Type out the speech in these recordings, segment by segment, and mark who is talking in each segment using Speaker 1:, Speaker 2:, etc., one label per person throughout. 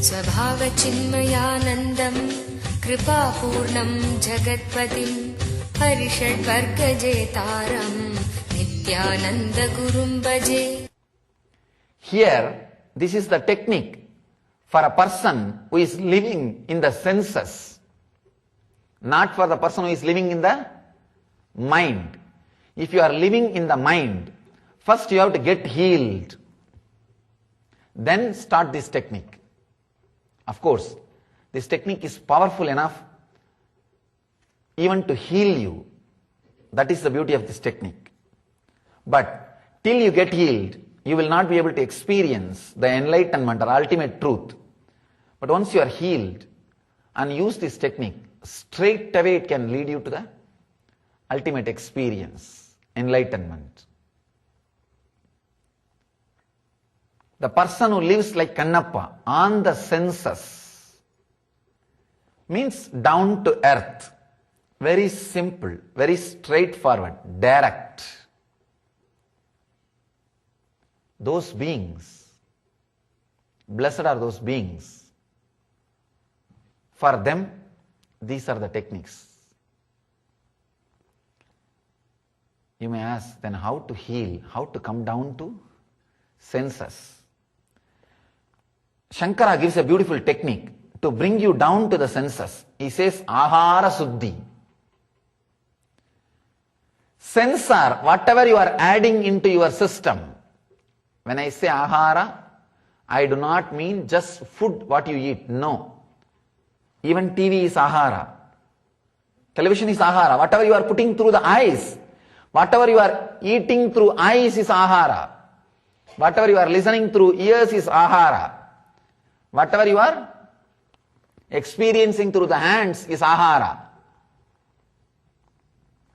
Speaker 1: स्वभावचिन्मयानन्दं कृपापूर्णं जगत्पतिं हरिषड्वर्गजेतारं नित्यानन्दगुरुं भजे.
Speaker 2: Here, this is the technique for a person who is living in the senses, not for the person who is living in the mind. If you are living in the mind, first you have to get healed. Then start this technique. Of course, this technique is powerful enough even to heal you. That is the beauty of this technique. But till you get healed, you will not be able to experience the enlightenment or ultimate truth. But once you are healed and use this technique, straight away it can lead you to the ultimate experience, enlightenment. The person who lives like Kannappa on the senses means down to earth, very simple, very straightforward, direct. Those beings, blessed are those beings. For them, these are the techniques. You may ask, then how to heal, how to come down to senses? Shankara gives a beautiful technique to bring you down to the senses. He says, Ahara Suddhi. Sensor, whatever you are adding into your system. When I say Ahara, I do not mean just food, what you eat. No. Even TV is Ahara. Television is Ahara. Whatever you are putting through the eyes, whatever you are eating through eyes is Ahara. Whatever you are listening through ears is Ahara. Whatever you are experiencing through the hands is Ahara.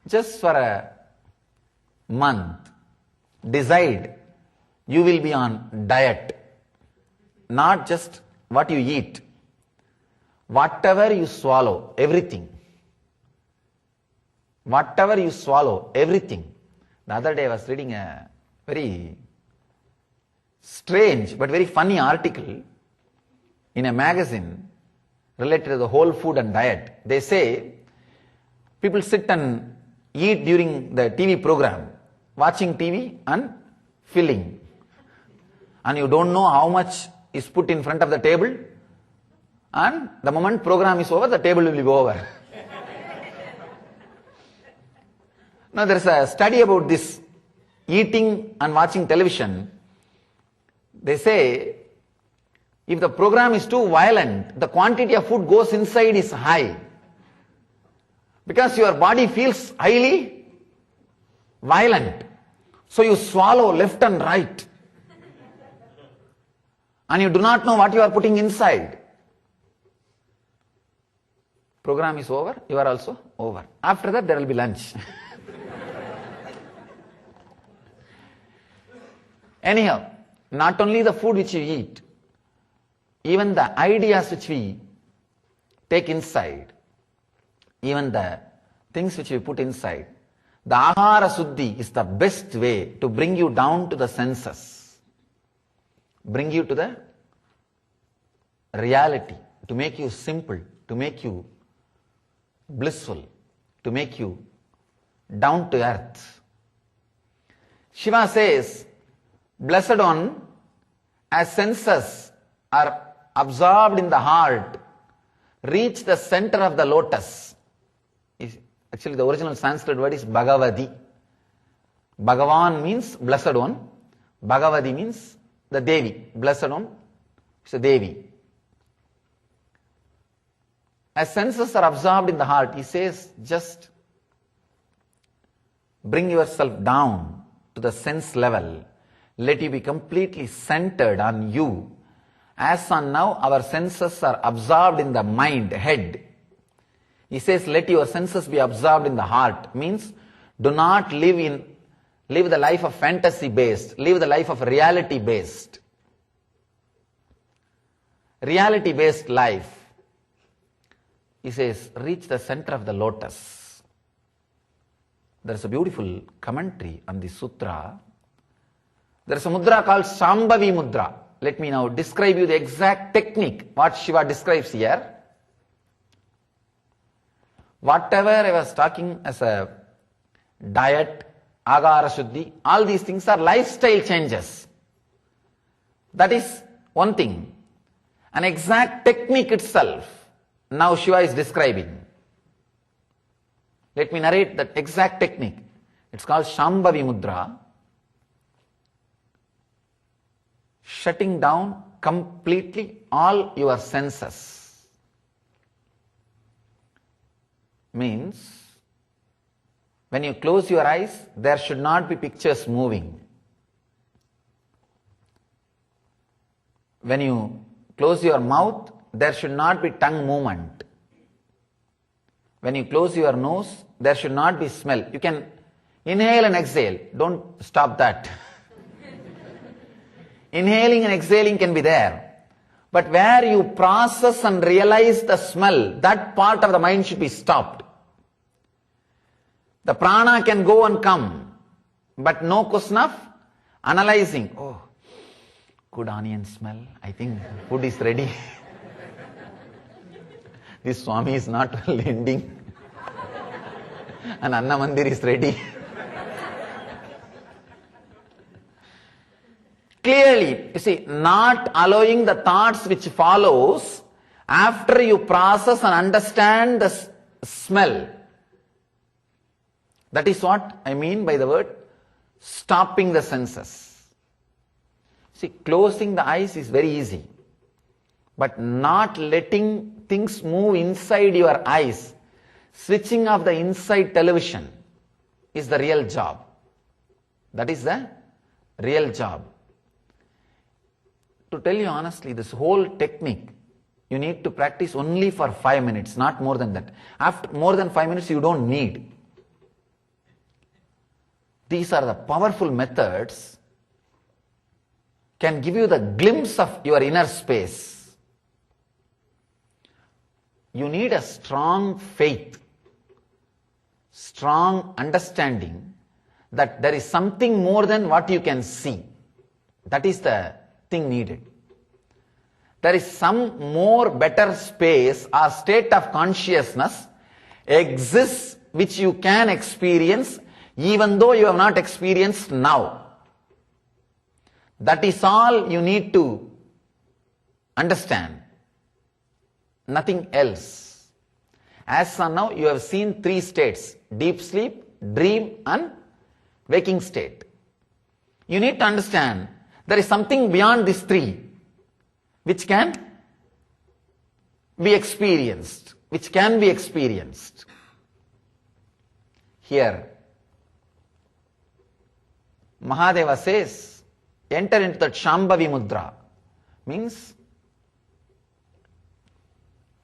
Speaker 2: Just for a month, decide you will be on diet. Not just what you eat. Whatever you swallow, everything. Whatever you swallow, everything. The other day I was reading a very strange but very funny article in a magazine related to the whole food and diet. They say people sit and eat during the TV program, watching TV and filling. And you don't know how much is put in front of the table, and the moment program is over, the table will be over. Now there is a study about this eating and watching television. They say if the program is too violent, the quantity of food goes inside is high. Because your body feels highly violent. So you swallow left and right. And you do not know what you are putting inside. Program is over, you are also over. After that there will be lunch. Anyhow, not only the food which you eat, even the ideas which we take inside, even the things which we put inside, the Ahara Suddhi is the best way to bring you down to the senses. Bring you to the reality, to make you simple, to make you blissful, to make you down to earth. Shiva says, blessed one, as senses are absorbed in the heart, reach the center of the lotus. Actually, the original Sanskrit word is Bhagavadi. Bhagavan means blessed one. Bhagavadi means the Devi. Blessed one is a Devi. As senses are absorbed in the heart, he says, just bring yourself down to the sense level. Let you be completely centered on you. As on now, our senses are absorbed in the mind, head. He says, let your senses be absorbed in the heart. Means, do not live the life of fantasy based. Live the life of reality based. Reality based life. He says, reach the center of the lotus. There is a beautiful commentary on the sutra. There is a mudra called Shambavi Mudra. Let me now describe you the exact technique, what Shiva describes here. Whatever I was talking as a diet, agara shuddhi, all these things are lifestyle changes. That is one thing. An exact technique itself, now Shiva is describing. Let me narrate that exact technique. It's called Shambavi Mudra. Shutting down completely all your senses. Means, when you close your eyes, there should not be pictures moving. When you close your mouth, there should not be tongue movement. When you close your nose, there should not be smell. You can inhale and exhale. Don't stop that. Inhaling and exhaling can be there. But where you process and realize the smell, that part of the mind should be stopped. The prana can go and come, but no question of analyzing. Oh, good onion smell. I think food is ready. This Swami is not well ending. And Anna Mandir is ready. Clearly, you see, not allowing the thoughts which follows after you process and understand the smell. That is what I mean by the word stopping the senses. See, closing the eyes is very easy. But not letting things move inside your eyes, switching off the inside television is the real job. That is the real job. To tell you honestly, this whole technique, you need to practice only for 5 minutes, not more than that. After more than 5 minutes, you don't need. These are the powerful methods, can give you the glimpse of your inner space. You need a strong faith, strong understanding that there is something more than what you can see. That is the thing needed. There is some more better space or state of consciousness exists which you can experience even though you have not experienced now. That is all you need to understand. Nothing else. As of now, you have seen 3 states: deep sleep, dream and waking state. You need to understand there is something beyond these 3 which can be experienced, Here, Mahadeva says, enter into that Shambavi Mudra. Means,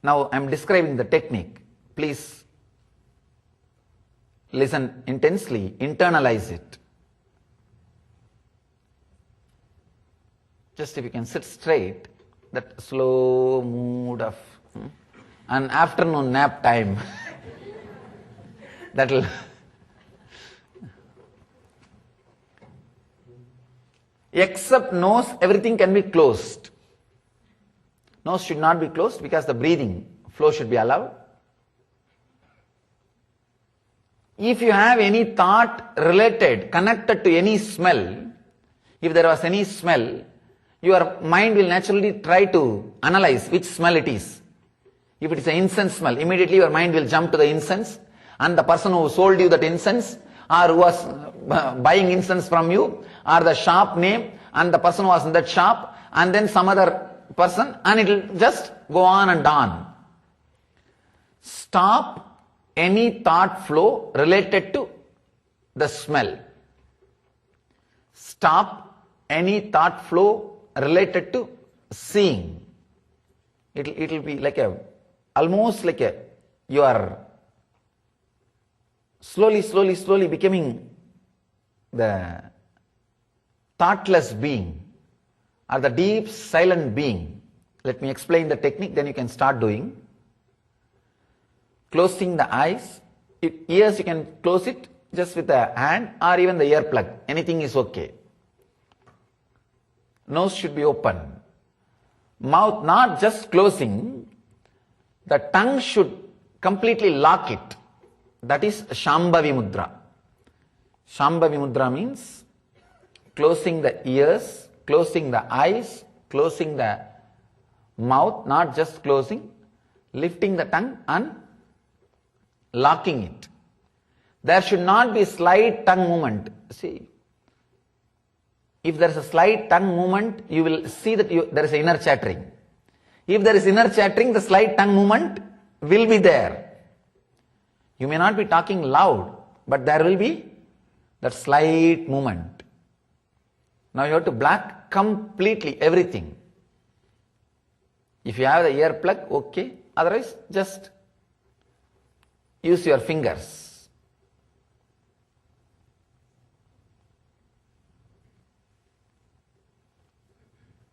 Speaker 2: now I am describing the technique. Please listen intensely, internalize it. Just if you can sit straight, that slow mood of an afternoon nap time, that will. Except nose, everything can be closed. Nose should not be closed because the breathing flow should be allowed. If you have any thought related, connected to any smell, if there was any smell, your mind will naturally try to analyze which smell it is. If it is an incense smell, immediately your mind will jump to the incense, and the person who sold you that incense or who was buying incense from you, or the shop name and the person who was in that shop, and then some other person, and it will just go on and on. Stop any thought flow related to the smell. Stop any thought flow related to seeing. It will be like almost like you are slowly becoming the thoughtless being or the deep silent being. Let me explain the technique, then you can start doing. Closing the eyes. Ears you can close it just with a hand or even the ear plug. Anything is okay. Nose should be open. Mouth not just closing, the tongue should completely lock it. That is Shambavi Mudra. Shambavi Mudra means closing the ears, closing the eyes, closing the mouth, not just closing, lifting the tongue and locking it. There should not be slight tongue movement. See, if there is a slight tongue movement, you will see that there is inner chattering. If there is inner chattering, the slight tongue movement will be there. You may not be talking loud, but there will be that slight movement. Now you have to block completely everything. If you have the ear plug, okay. Otherwise, just use your fingers.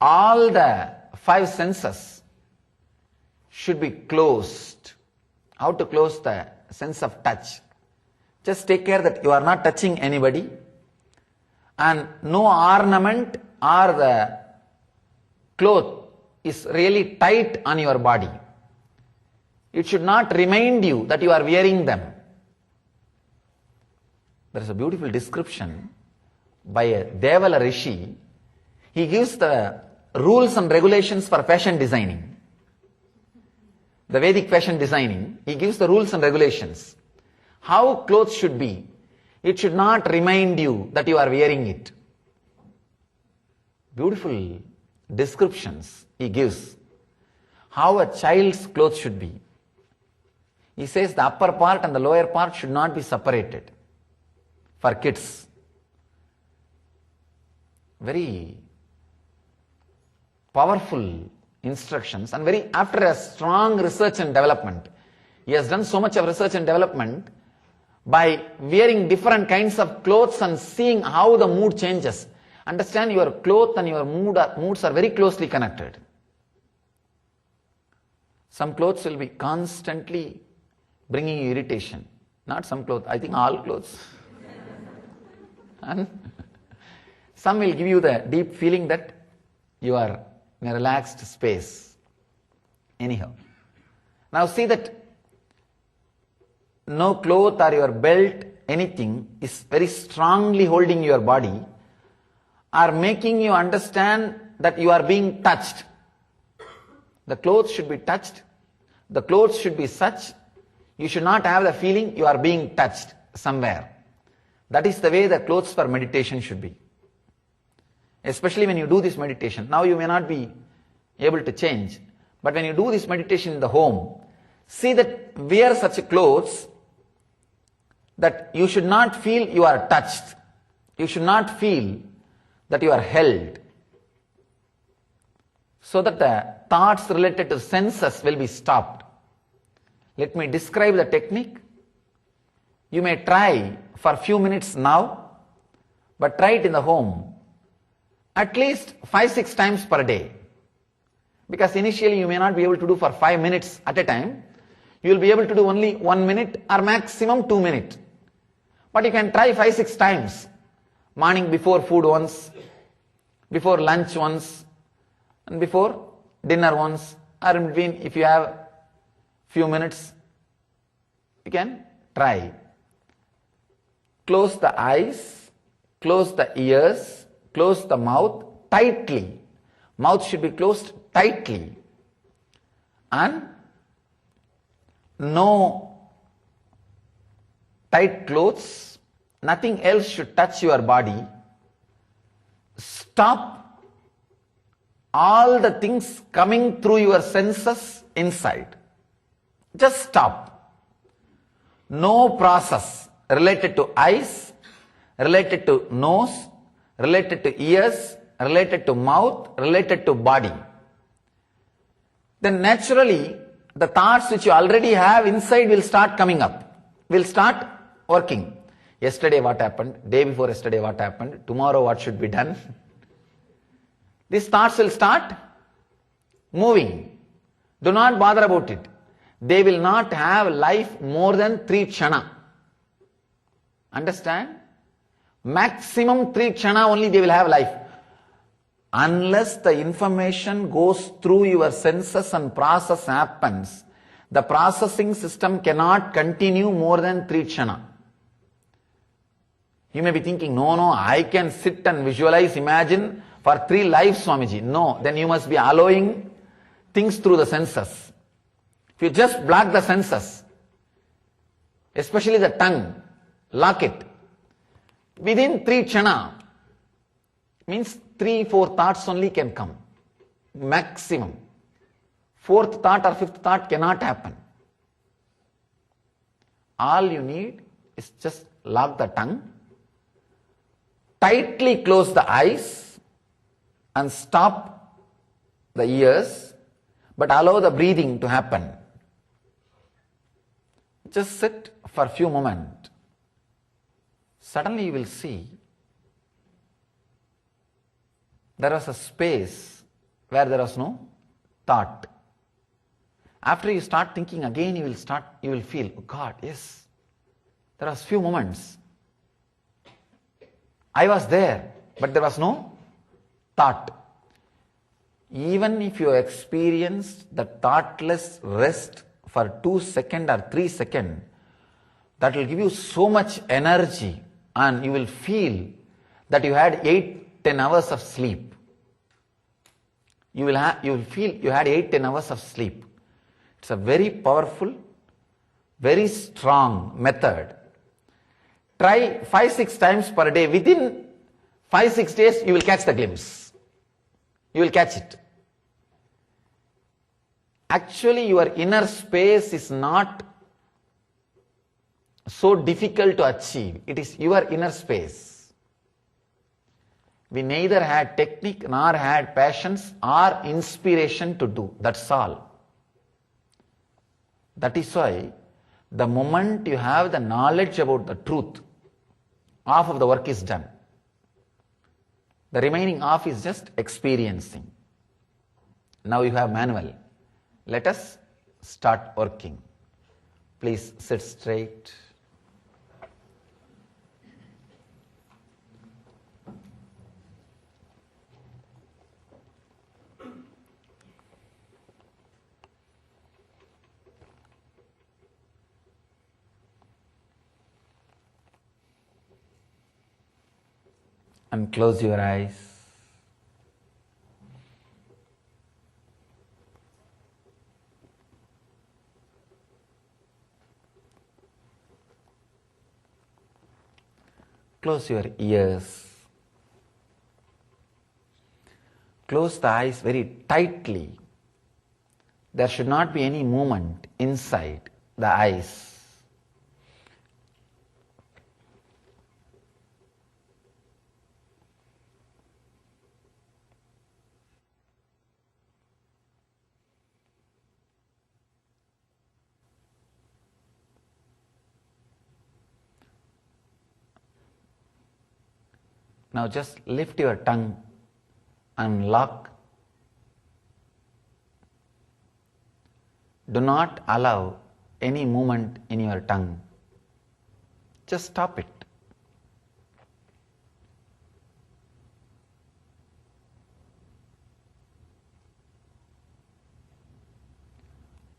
Speaker 2: All the 5 senses should be closed. How to close the sense of touch? Just take care that you are not touching anybody, and no ornament or the cloth is really tight on your body. It should not remind you that you are wearing them. There is a beautiful description by a Devala Rishi. He gives the rules and regulations for fashion designing. The Vedic fashion designing, he gives the rules and regulations. How clothes should be. It should not remind you that you are wearing it. Beautiful descriptions he gives. How a child's clothes should be. He says the upper part and the lower part should not be separated for kids. Very powerful instructions, and very after a strong research and development. He has done so much of research and development by wearing different kinds of clothes and seeing how the mood changes. Understand, your clothes and your moods are very closely connected. Some clothes will be constantly bringing you irritation. Not some clothes, I think all clothes. And some will give you the deep feeling that you are in a relaxed space. Anyhow. Now see that no cloth or your belt, anything is very strongly holding your body or making you understand that you are being touched. The clothes should be touched. The clothes should be such. You should not have the feeling you are being touched somewhere. That is the way the clothes for meditation should be. Especially when you do this meditation. Now you may not be able to change, but when you do this meditation in the home, see that wear such clothes that you should not feel you are touched. You should not feel that you are held. So that the thoughts related to senses will be stopped. Let me describe the technique. You may try for a few minutes now, but try it in the home at least 5-6 times per day. Because initially you may not be able to do for 5 minutes at a time. You will be able to do only 1 minute or maximum 2 minutes. But you can try 5-6 times. Morning before food once, before lunch once, and before dinner once, or in between if you have few minutes, you can try. Close the eyes, close the ears, close the mouth tightly. Mouth should be closed tightly. And no tight clothes, nothing else should touch your body. Stop all the things coming through your senses inside. Just stop. No process related to eyes, related to nose, related to ears, related to mouth, related to body. Then naturally, the thoughts which you already have inside will start coming up, will start working. Yesterday what happened, day before yesterday what happened, tomorrow what should be done. These thoughts will start moving. Do not bother about it. They will not have life more than 3 kshana. Understand? Maximum 3 kshana only they will have life. Unless the information goes through your senses and process happens, the processing system cannot continue more than 3 kshana. You may be thinking, no, I can sit and visualize, imagine for 3 lives, Swamiji. No, then you must be allowing things through the senses. If you just block the senses, especially the tongue, lock it, within 3 kshana, means 3-4 thoughts only can come, maximum. 4th thought or 5th thought cannot happen. All you need is just lock the tongue, tightly close the eyes and stop the ears, but allow the breathing to happen. Just sit for a few moments. Suddenly you will see there was a space where there was no thought. After you start thinking again, you will feel, oh God, yes, there was few moments. I was there, but there was no thought. Even if you experienced the thoughtless rest for 2 seconds or 3 seconds, that will give you so much energy and you will feel that you had 8-10 hours of sleep. You will feel you had 8-10 hours of sleep. It's a very powerful, very strong method. Try 5-6 times per day. Within 5-6 days, you will catch the glimpse. You will catch it. Actually, your inner space is not so difficult to achieve. It is your inner space. We neither had technique nor had passions or inspiration to do. That's all. That is why the moment you have the knowledge about the truth, half of the work is done. The remaining half is just experiencing. Now you have manual. Let us start working. Please sit straight. And close your eyes. Close your ears. Close the eyes very tightly. There should not be any movement inside the eyes. Now just lift your tongue and lock. Do not allow any movement in your tongue. Just stop it.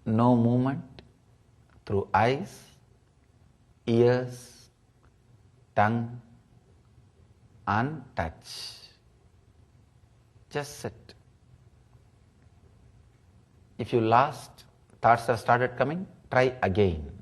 Speaker 2: No movement through eyes, ears, tongue, and touch. Just sit. If you lost, thoughts have started coming, try again.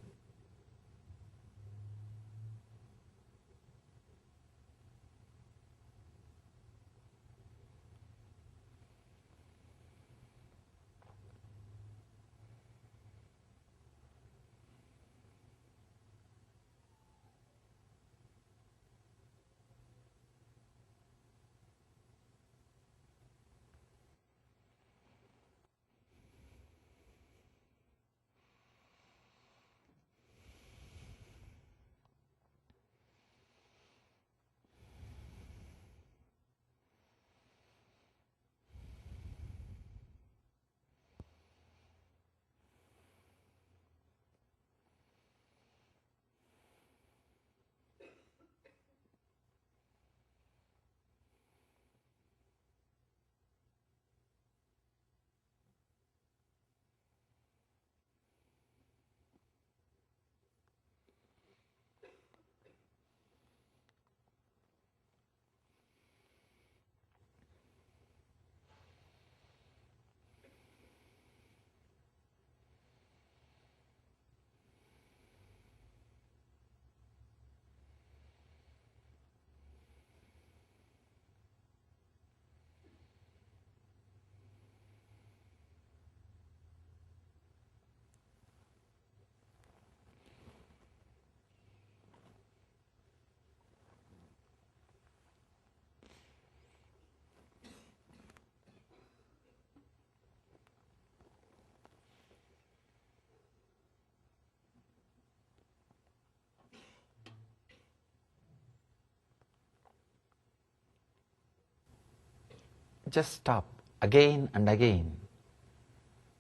Speaker 2: just stop again and again.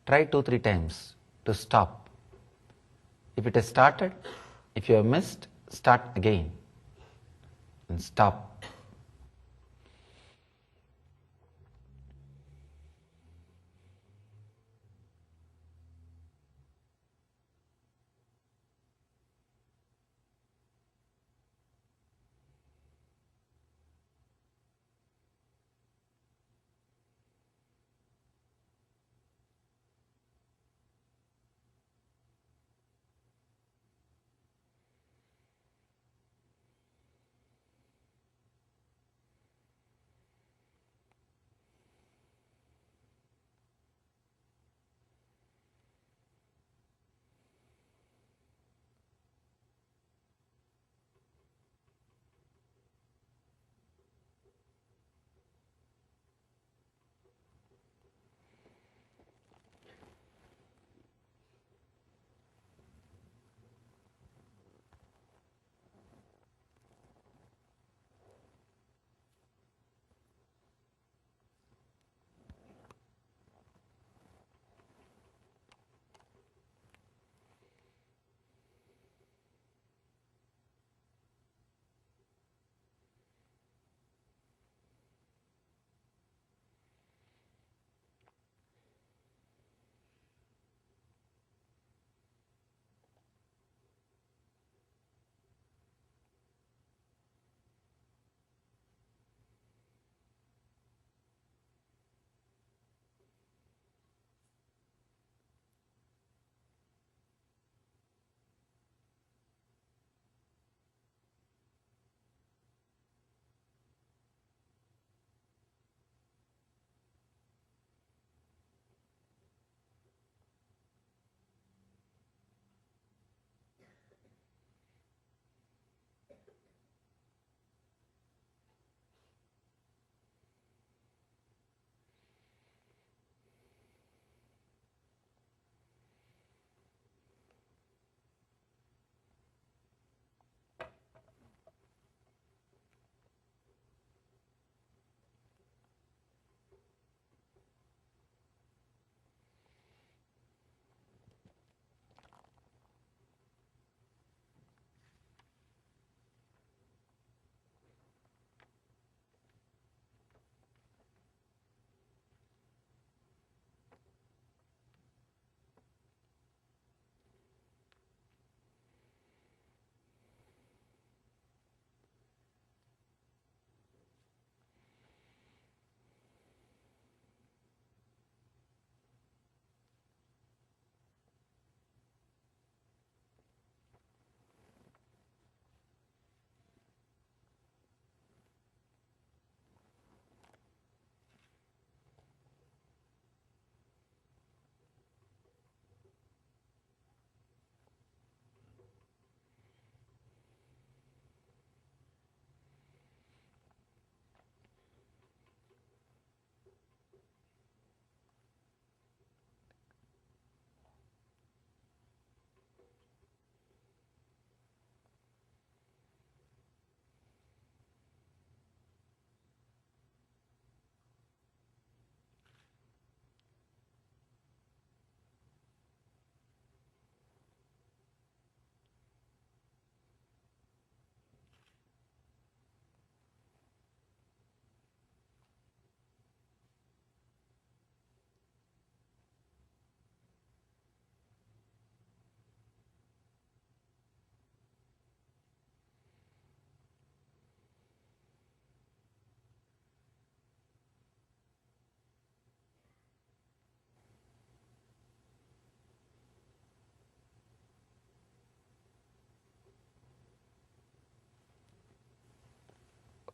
Speaker 2: Try 2-3 times to stop. If it has started, if you have missed, start again and stop.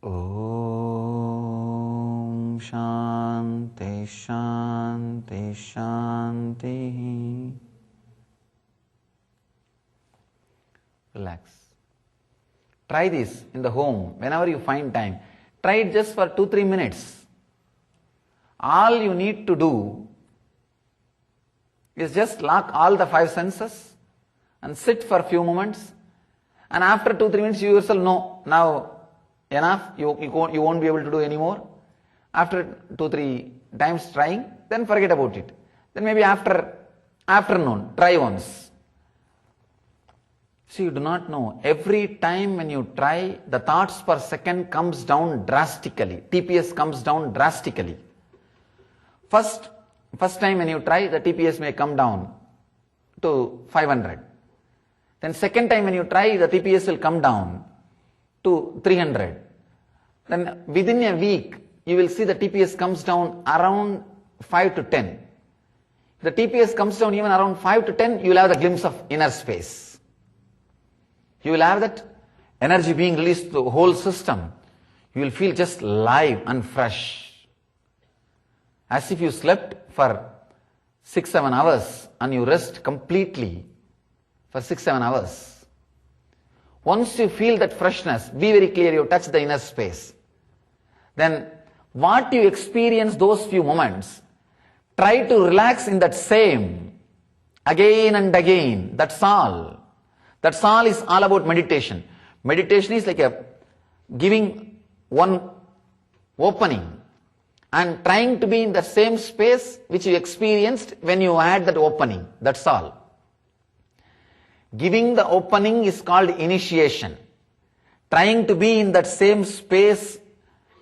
Speaker 2: Om Shanti Shanti Shanti. Relax. Try this in the home whenever you find time. Try it just for 2-3 minutes. All you need to do is just lock all the 5 senses and sit for a few moments, and after 2-3 minutes you yourself know, now enough, you won't be able to do anymore, After 2-3 times trying, then forget about it. Then maybe after afternoon, try once. See, you do not know. Every time when you try, the thoughts per second comes down drastically. TPS comes down drastically. First time when you try, the TPS may come down to 500. Then second time when you try, the TPS will come down to 300. Then within a week, you will see the TPS comes down around 5 to 10. The TPS comes down even around 5 to 10, you will have the glimpse of inner space. You will have that energy being released to the whole system. You will feel just live and fresh. As if you slept for 6-7 hours and you rest completely for 6-7 hours. Once you feel that freshness, be very clear, you touch the inner space. Then what you experience those few moments, try to relax in that same again and again. That's all. That's all is all about meditation. Meditation is like giving one opening and trying to be in the same space which you experienced when you had that opening. That's all. Giving the opening is called initiation. Trying to be in that same space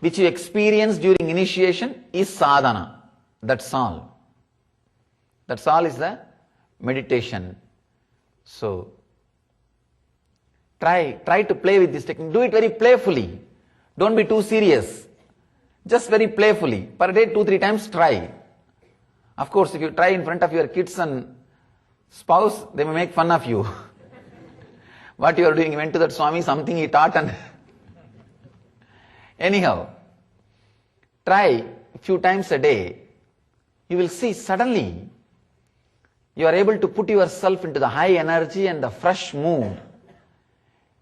Speaker 2: which you experienced during initiation is sadhana. That's all. That's all is the meditation. So, try to play with this technique. Do it very playfully. Don't be too serious. Just very playfully. Per day, 2-3 times try. Of course, if you try in front of your kids and spouse, they may make fun of you. What you are doing? You went to that Swami, something he taught and... Anyhow, try a few times a day. You will see suddenly you are able to put yourself into the high energy and the fresh mood.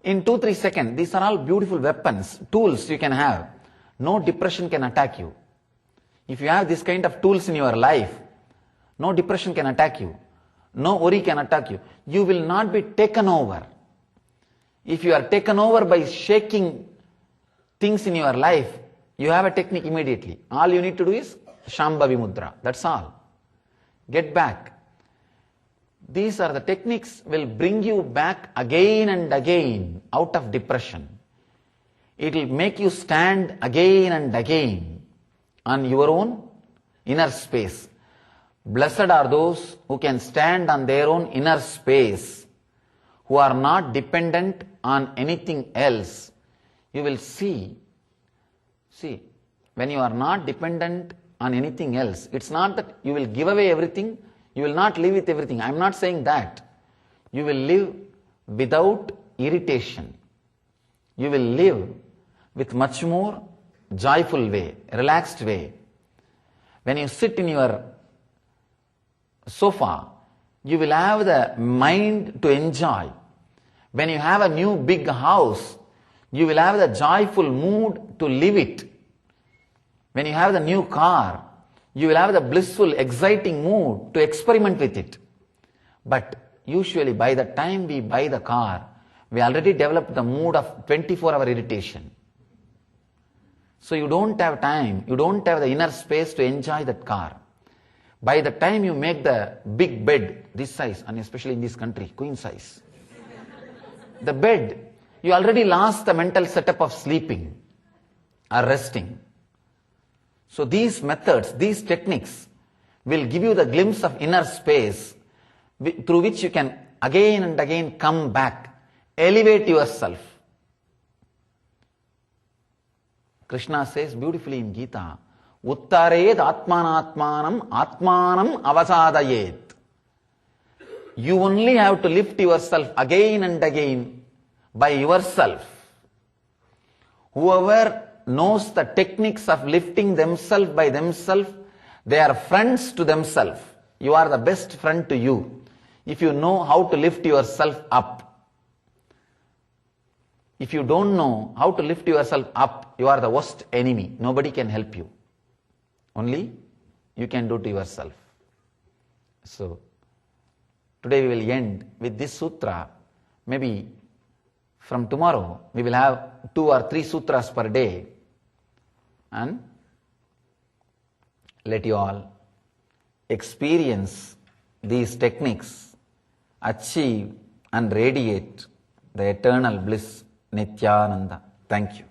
Speaker 2: In 2-3 seconds, these are all beautiful weapons, tools you can have. No depression can attack you. If you have this kind of tools in your life, no depression can attack you. No worry can attack you. You will not be taken over. If you are taken over by shaking things in your life, you have a technique immediately. All you need to do is Shambavi Mudra. That's all. Get back. These are the techniques will bring you back again and again out of depression. It will make you stand again and again on your own inner space. Blessed are those who can stand on their own inner space, who are not dependent on anything else. You will see, when you are not dependent on anything else, it's not that you will give away everything, you will not live with everything. I am not saying that. You will live without irritation. You will live with much more joyful way, relaxed way. When you sit in your sofa, you will have the mind to enjoy. When you have a new big house, you will have the joyful mood to live it. When you have the new car, you will have the blissful, exciting mood to experiment with it. But usually by the time we buy the car, we already developed the mood of 24-hour irritation. So you don't have time, you don't have the inner space to enjoy that car. By the time you make the big bed, this size, and especially in this country, queen size, the bed, you already lost the mental setup of sleeping or resting. So these methods, these techniques will give you the glimpse of inner space through which you can again and again come back, elevate yourself. Krishna says beautifully in Gita, Uttared Atmanatmanam Atmanam Avasadayet. You only have to lift yourself again and again by yourself. Whoever knows the techniques of lifting themselves by themselves, they are friends to themselves. You are the best friend to you if you know how to lift yourself up. If you don't know how to lift yourself up, you are the worst enemy. Nobody can help you. Only you can do to yourself. So, today we will end with this sutra. Maybe from tomorrow we will have 2 or 3 sutras per day. And let you all experience these techniques, achieve and radiate the eternal bliss Nithyananda. Thank you.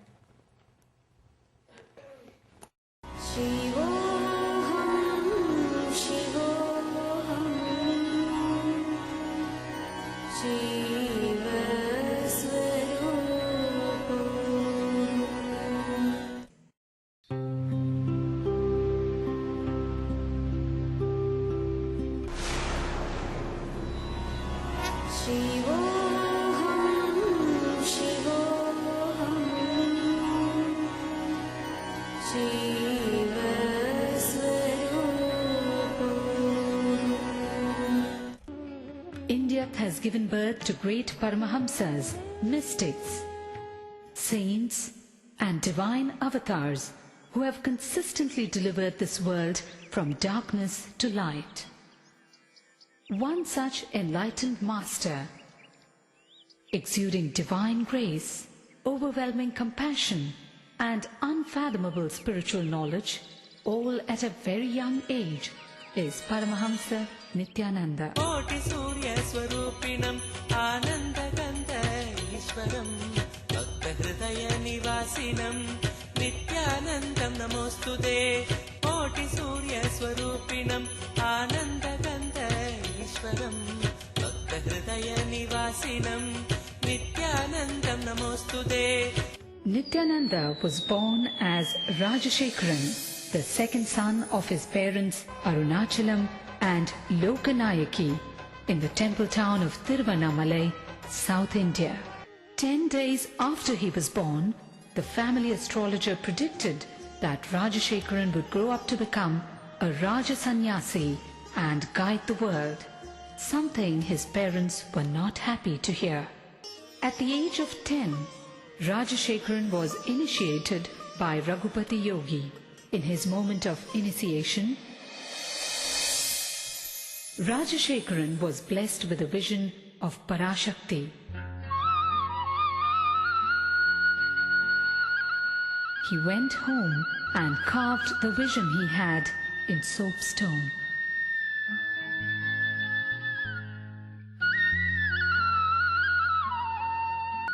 Speaker 3: India has given birth to great Paramahamsas, mystics, saints and divine avatars who have consistently delivered this world from darkness to light. One such enlightened master, exuding divine grace, overwhelming compassion and unfathomable spiritual knowledge, all at a very young age, is Paramahamsa Nithyananda.
Speaker 4: Koti Surya Swarupinam Anandagandha Ishwaram Bhakta Hridaya Nivasinam Nithyanandam Namostude. Koti Surya Swarupinam Anandagandha Ishwaram Bhakta Hridaya Nivasinam Nithyanandam Namostude.
Speaker 3: Nithyananda was born as Rajashekharan, the second son of his parents Arunachalam and Lokanayaki, in the temple town of Tiruvannamalai, South India. 10 days after he was born, the family astrologer predicted that Rajashekharan would grow up to become a Raja Sannyasi and guide the world, something his parents were not happy to hear. At the age of 10, Rajashekharan was initiated by Raghupati Yogi. In his moment of initiation, Rajashekharan was blessed with a vision of Parashakti. He went home and carved the vision he had in soapstone.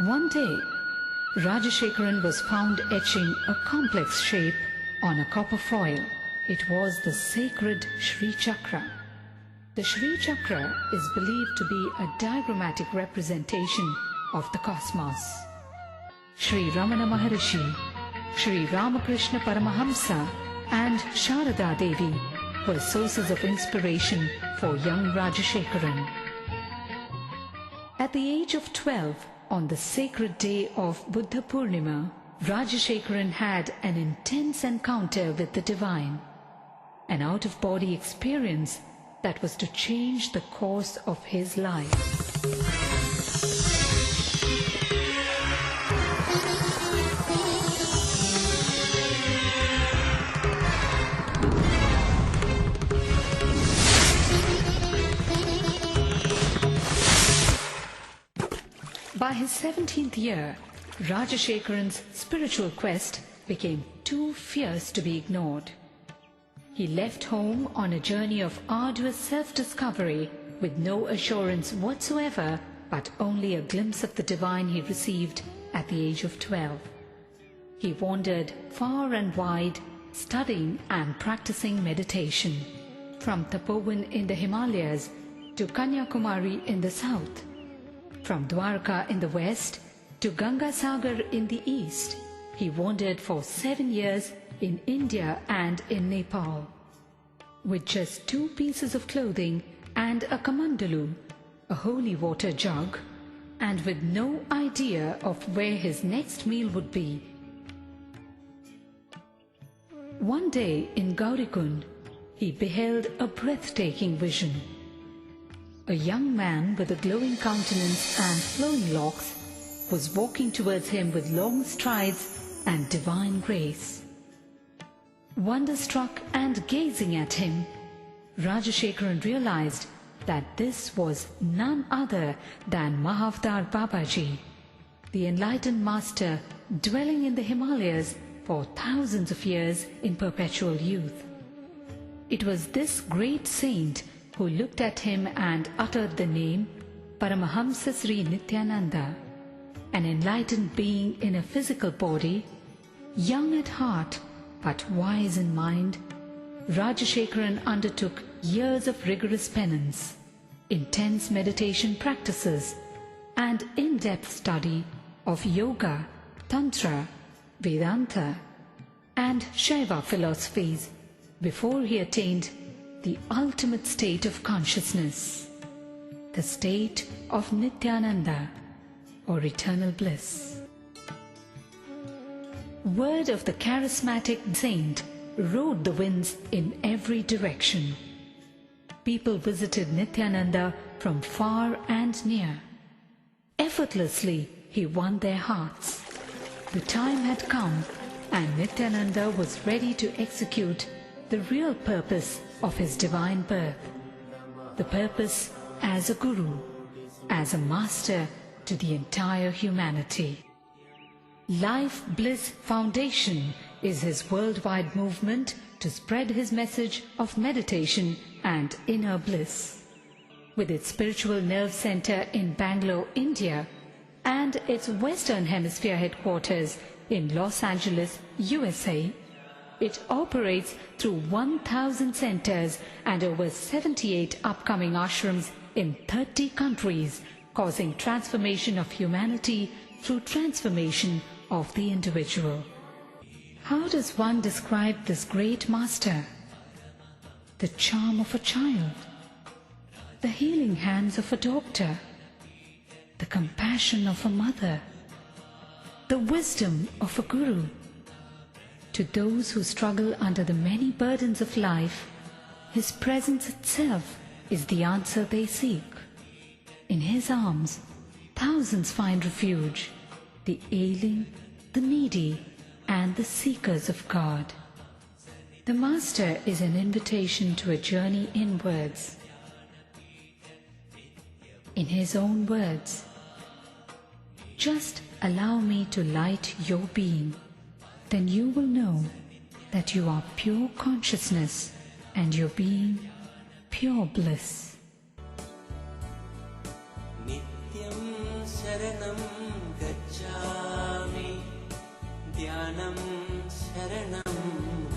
Speaker 3: One day, Rajashekharan was found etching a complex shape on a copper foil. It was the sacred Shri Chakra. The Shri Chakra is believed to be a diagrammatic representation of the cosmos. Shri Ramana Maharishi, Shri Ramakrishna Paramahamsa and Sharada Devi were sources of inspiration for young Rajashekharan. At the age of 12, on the sacred day of Buddha Purnima, Rajashekharan had an intense encounter with the divine, an out-of-body experience that was to change the course of his life. By his 17th year, Rajashekharan's spiritual quest became too fierce to be ignored. He left home on a journey of arduous self-discovery with no assurance whatsoever, but only a glimpse of the divine he received at the age of 12. He wandered far and wide, studying and practicing meditation, from Tapovan in the Himalayas to Kanyakumari in the south, from Dwarka in the west to Ganga Sagar in the east. He wandered for 7 years in India and in Nepal. With just 2 pieces of clothing and a kamandalu, a holy water jug, and with no idea of where his next meal would be. One day in Gaurikund, he beheld a breathtaking vision. A young man with a glowing countenance and flowing locks was walking towards him with long strides and divine grace. Wonderstruck and gazing at him, Rajashekharan realized that this was none other than Mahavatar Babaji, the enlightened master dwelling in the Himalayas for thousands of years in perpetual youth. It was this great saint who looked at him and uttered the name Paramahamsa Sri Nithyananda, an enlightened being in a physical body, young at heart but wise in mind. Rajashekaran undertook years of rigorous penance, intense meditation practices, and in-depth study of yoga, tantra, Vedanta, and Shaiva philosophies before he attained the ultimate state of consciousness, the state of Nithyananda, or eternal bliss. Word of the charismatic saint rode the winds in every direction. People visited Nithyananda from far and near. Effortlessly, he won their hearts. The time had come, and Nithyananda was ready to execute the real purpose of his divine birth. The purpose as a guru, as a master to the entire humanity. Life Bliss Foundation is his worldwide movement to spread his message of meditation and inner bliss. With its spiritual nerve center in Bangalore, India, and its Western Hemisphere headquarters in Los Angeles, USA, it operates through 1,000 centers and over 78 upcoming ashrams in 30 countries, causing transformation of humanity through transformation of the individual. How does one describe this great master? The charm of a child, the healing hands of a doctor, the compassion of a mother, the wisdom of a guru. To those who struggle under the many burdens of life, his presence itself is the answer they seek. In his arms, thousands find refuge, the ailing, the needy, and the seekers of God. The Master is an invitation to a journey inwards. In his own words, "Just allow me to light your being, then you will know that you are pure consciousness and your being pure bliss."
Speaker 4: Nityam Sharanam Gacchami, Dhyanam Sharanam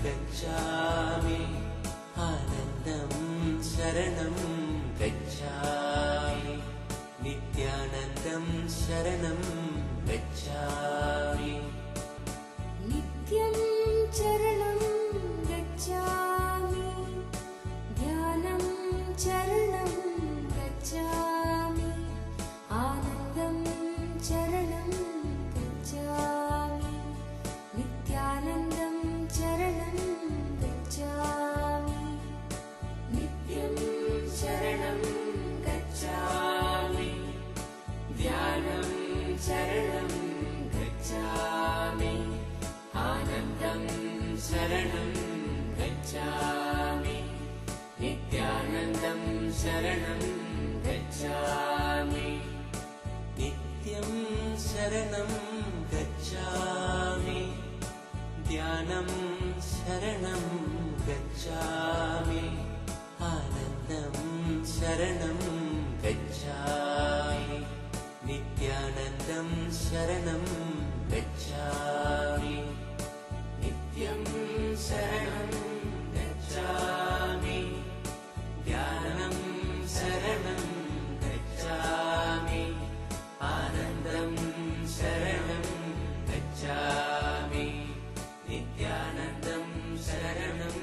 Speaker 4: Gacchami, Anandam Sharanam Gacchami, Nithyanandam Sharanam Gacchami.
Speaker 1: Nityam charanam gacchami, dhyanam charanam gacchami, anandam charanam gacchami, nithyanandam charanam gacchami. Nityam charanam gacchami, dhyanam charanam gacchami, anandam sharanam gacchami, nithyanandam sharanam gacchami.
Speaker 4: Nityam Sharanam Gacchami, Dhyanam Sharanam Gacchami, Anandam Sharanam Gacchami, Nithyanandam Sharanam Gacchami. Nityam Sharanam Gacchami, Dhyanam Sharanam Gacchami, Anandam Sharanam Gacchami, Nithyanandam Sharanam